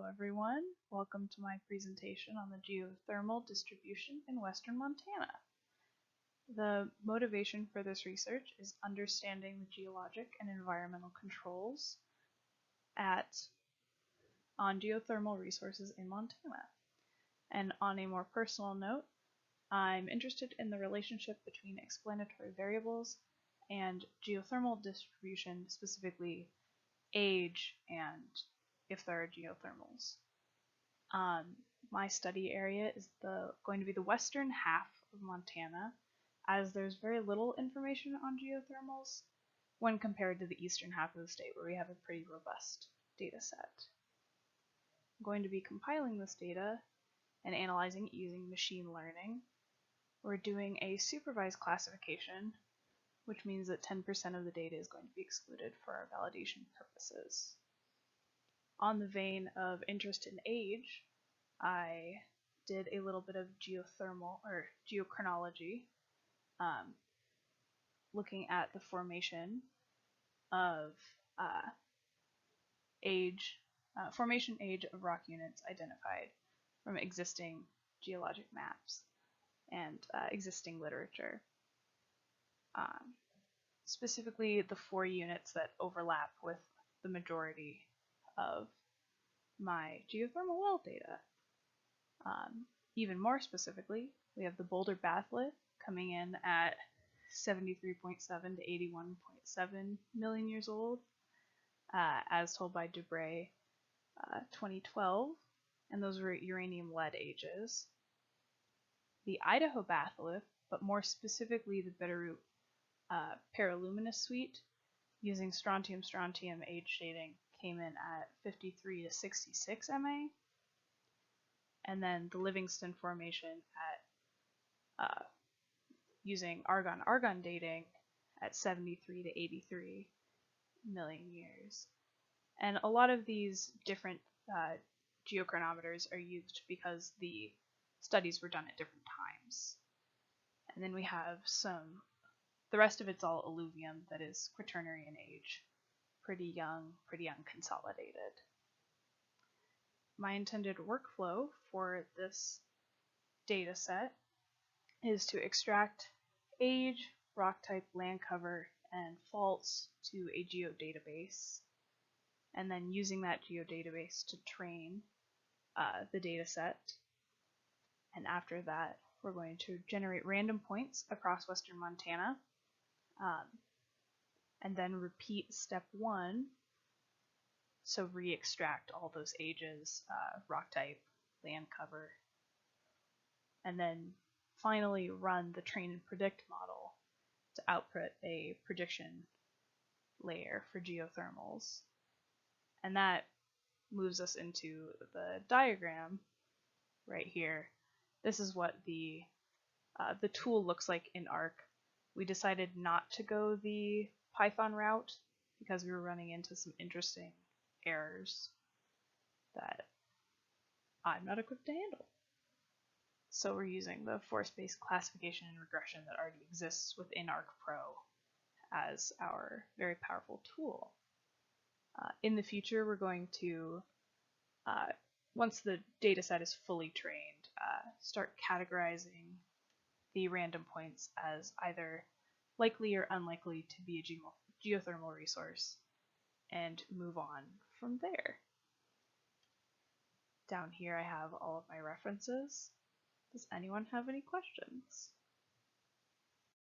Hello everyone, welcome to my presentation on the geothermal distribution in western Montana. The motivation for this research is understanding the geologic and environmental controls on geothermal resources in Montana. And on a more personal note, I'm interested in the relationship between explanatory variables and geothermal distribution, specifically age and if there are geothermals. My study area is going to be the western half of Montana, as there's very little information on geothermals when compared to the eastern half of the state, where we have a pretty robust data set. I'm going to be compiling this data and analyzing it using machine learning. We're doing a supervised classification, which means that 10% of the data is going to be excluded for our validation purposes. On the vein of interest in age, I did a little bit of geothermal or geochronology, looking at the formation of formation age of rock units identified from existing geologic maps and existing literature. Specifically, the 4 units that overlap with the majority of my geothermal well data. Even more specifically, we have the Boulder batholith coming in at 73.7 to 81.7 million years old, as told by Debray 2012, and those were uranium-lead ages. The Idaho batholith, but more specifically the Bitterroot Paraluminous suite, using strontium-strontium age shading, came in at 53 to 66 MA. And then the Livingston formation at using argon-argon dating at 73 to 83 million years. And a lot of these different geochronometers are used because the studies were done at different times. And then we have the rest of it's all alluvium that is Quaternary in age, pretty young consolidated. My intended workflow for this data set is to extract age, rock type, land cover, and faults to a geodatabase, and then using that geodatabase to train the data set. And after that, we're going to generate random points across western Montana, and then repeat step 1. So re-extract all those ages, rock type, land cover, and then finally run the train and predict model to output a prediction layer for geothermals. And that moves us into the diagram right here. This is what the tool looks like in ARC. We decided not to go the Python route because we were running into some interesting errors that I'm not equipped to handle. So we're using the force-based classification and regression that already exists within ARC Pro as our very powerful tool. In the future, we're going to, once the data set is fully trained, start categorizing the random points as either likely or unlikely to be a geothermal resource, and move on from there. Down here I have all of my references. Does anyone have any questions?